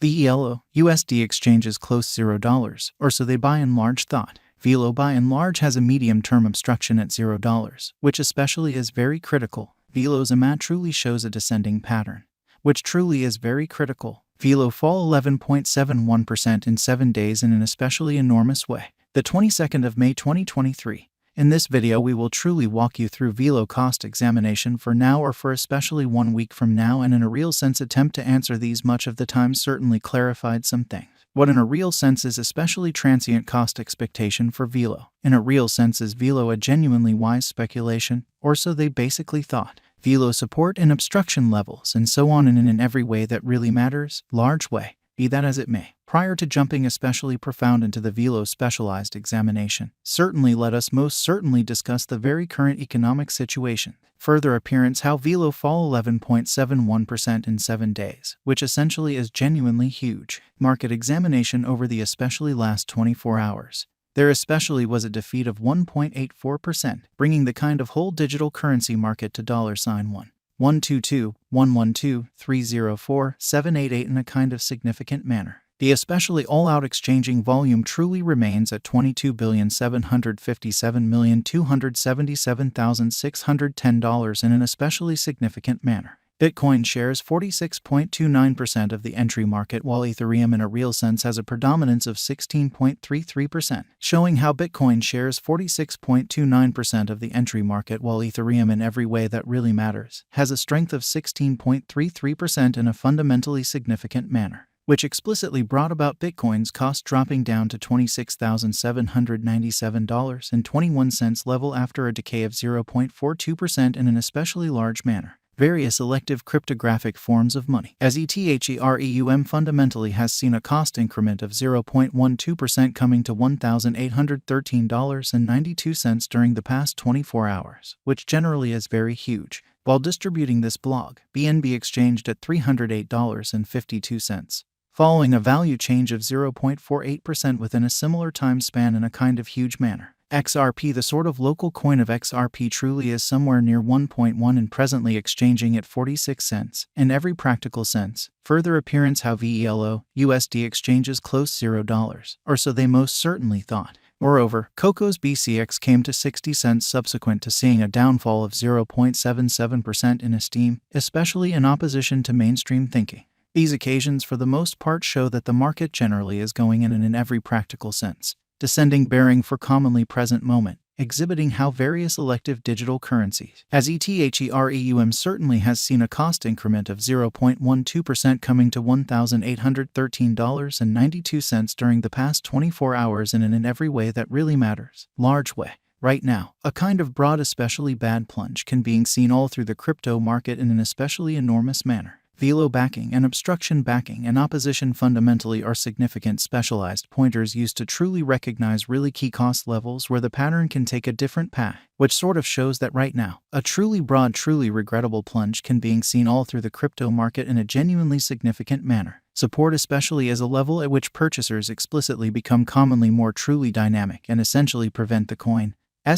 Velo, USD exchanges close $0, or so they by and large thought. Velo by and large has a medium-term obstruction at $0, which especially is very critical. Velo's EMA truly shows a descending pattern, which truly is very critical. Velo fall 11.71% in 7 days in an especially enormous way. The 22nd of May 2023. In this video we will truly walk you through Velo cost examination for now or for especially 1 week from now, and in a real sense attempt to answer these much of the time certainly clarified some things. What in a real sense is especially transient cost expectation for Velo? In a real sense is Velo a genuinely wise speculation, or so they basically thought? Velo support and obstruction levels and so on, and in every way that really matters, large way, be that as it may. Prior to jumping especially profound into the Velo specialized examination, certainly let us most certainly discuss the very current economic situation. Further appearance how Velo fall 11.71% in 7 days, which essentially is genuinely huge. Market examination over the especially last 24 hours. There especially was a defeat of 1.84%, bringing the kind of whole digital currency market to $122,112,304,788 in a kind of significant manner. The especially all-out exchanging volume truly remains at $22,757,277,610 in an especially significant manner. Bitcoin shares 46.29% of the entry market, while Ethereum in a real sense has a predominance of 16.33%, showing how Bitcoin shares 46.29% of the entry market, while Ethereum in every way that really matters has a strength of 16.33% in a fundamentally significant manner, which explicitly brought about Bitcoin's cost dropping down to $26,797.21 level after a decay of 0.42% in an especially large manner. Various elective cryptographic forms of money, as ETHEREUM fundamentally has seen a cost increment of 0.12% coming to $1,813.92 during the past 24 hours, which generally is very huge. While distributing this blog, BNB exchanged at $308.52. Following a value change of 0.48% within a similar time span in a kind of huge manner. XRP, the sort of local coin of XRP, truly is somewhere near 1.1 and presently exchanging at 46 cents. In every practical sense, further appearance how Velo, USD exchanges close $0, or so they most certainly thought. Moreover, Coco's BCX came to 60 cents subsequent to seeing a downfall of 0.77% in esteem, especially in opposition to mainstream thinking. These occasions for the most part show that the market generally is going in every practical sense. Descending bearing for commonly present moment, exhibiting how various elective digital currencies, as ETHEREUM certainly has seen a cost increment of 0.12% coming to $1,813.92 during the past 24 hours and in every way that really matters, large way. Right now, a kind of broad especially bad plunge can being seen all through the crypto market in an especially enormous manner. Velo backing and obstruction backing and opposition fundamentally are significant specialized pointers used to truly recognize really key cost levels where the pattern can take a different path, which sort of shows that right now, a truly broad, truly regrettable plunge can being seen all through the crypto market in a genuinely significant manner. Support especially is a level at which purchasers explicitly become commonly more truly dynamic and essentially prevent the coin's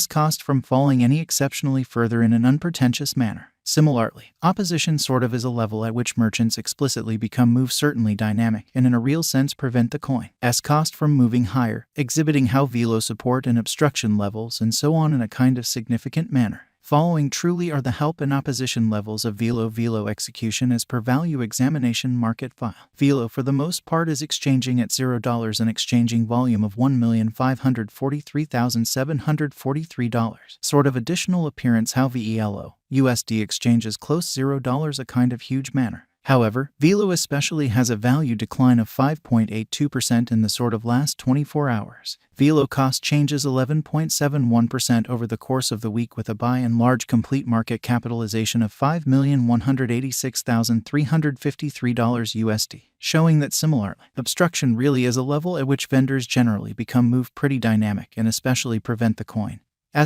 cost from falling any exceptionally further in an unpretentious manner. Similarly, opposition sort of is a level at which merchants explicitly become move certainly dynamic and in a real sense prevent the coin's cost from moving higher, exhibiting how Velo support and obstruction levels and so on in a kind of significant manner. Following truly are the help and opposition levels of Velo execution as per value examination market file. Velo for the most part is exchanging at $0 and exchanging volume of $1,543,743. Sort of additional appearance how Velo, USD exchanges close $0 a kind of huge manner. However, Velo especially has a value decline of 5.82% in the sort of last 24 hours. Velo cost changes 11.71% over the course of the week with a by and large complete market capitalization of $5,186,353 USD, showing that similarly, obstruction really is a level at which vendors generally become move pretty dynamic and especially prevent the coin's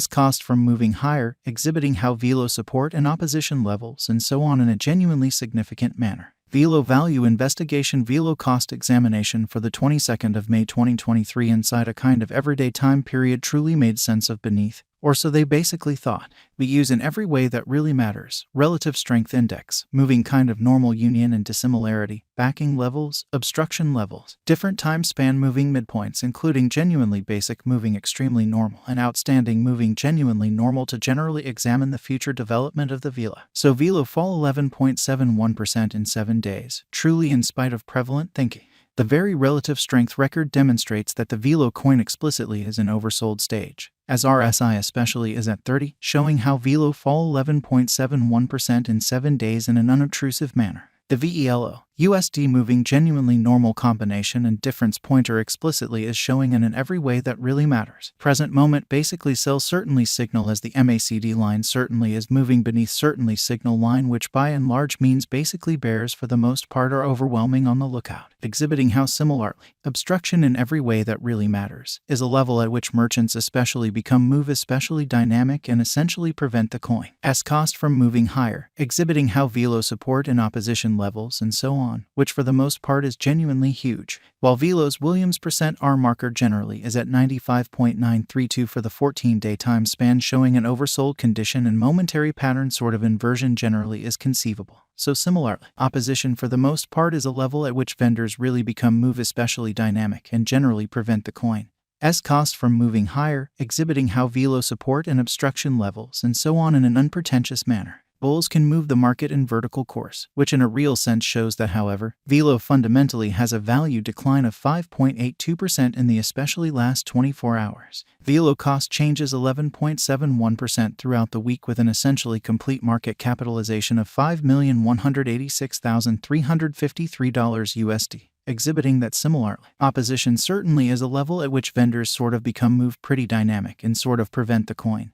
cost from moving higher, exhibiting how Velo support and opposition levels and so on in a genuinely significant manner. Velo value investigation. Velo cost examination for the 22nd of May 2023 inside a kind of everyday time period truly made sense of beneath. or so they basically thought. We use in every way that really matters: relative strength index, moving kind of normal union and dissimilarity, backing levels, obstruction levels, different time span moving midpoints including genuinely basic moving extremely normal and outstanding moving genuinely normal to generally examine the future development of the Velo. So Velo fall 11.71% in 7 days, truly in spite of prevalent thinking. The very relative strength record demonstrates that the Velo coin explicitly is an oversold stage, as RSI especially is at 30, showing how Velo fall 11.71% in 7 days in an unobtrusive manner. The VELO USD moving genuinely normal combination and difference pointer explicitly is showing in every way that really matters. Present moment basically sell certainly signal as the MACD line certainly is moving beneath certainly signal line, which by and large means basically bears for the most part are overwhelming on the lookout, exhibiting how similarly obstruction in every way that really matters is a level at which merchants especially become move especially dynamic and essentially prevent the coin's cost from moving higher, exhibiting how Velo support and opposition levels and so on, which for the most part is genuinely huge. While Velo's Williams %R marker generally is at 95.932 for the 14-day time span, showing an oversold condition and momentary pattern sort of inversion generally is conceivable. So similarly, opposition for the most part is a level at which vendors really become move especially dynamic and generally prevent the coin's cost from moving higher, exhibiting how Velo support and obstruction levels and so on in an unpretentious manner. Bulls can move the market in vertical course, which in a real sense shows that, however, Velo fundamentally has a value decline of 5.82% in the especially last 24 hours. Velo cost changes 11.71% throughout the week with an essentially complete market capitalization of $5,186,353 USD. Exhibiting that similarly, opposition certainly is a level at which vendors sort of become move pretty dynamic and sort of prevent the coin's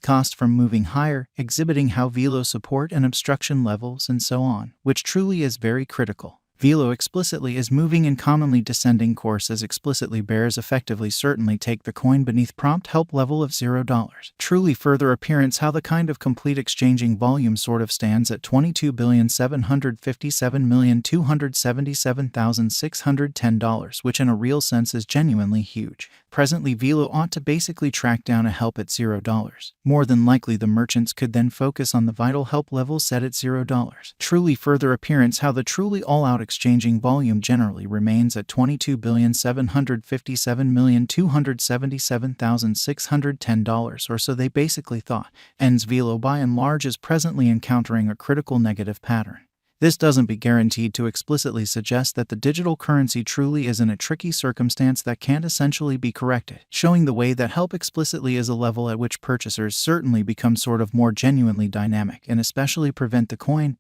cost from moving higher, exhibiting how Velo support and obstruction levels and so on, which truly is very critical. Velo explicitly is moving in commonly descending course as explicitly bears effectively certainly take the coin beneath prompt help level of $0. Truly further appearance how the kind of complete exchanging volume sort of stands at $22,757,277,610, which in a real sense is genuinely huge. Presently Velo ought to basically track down a help at $0. More than likely the merchants could then focus on the vital help level set at $0. Truly further appearance how the truly all-out exchanging volume generally remains at $22,757,277,610, or so they basically thought. Velo by and large is presently encountering a critical negative pattern. This doesn't be guaranteed to explicitly suggest that the digital currency truly is in a tricky circumstance that can't essentially be corrected, showing the way that help explicitly is a level at which purchasers certainly become sort of more genuinely dynamic and especially prevent the coin's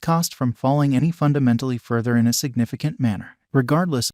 cost from falling any fundamentally further in a significant manner. Regardless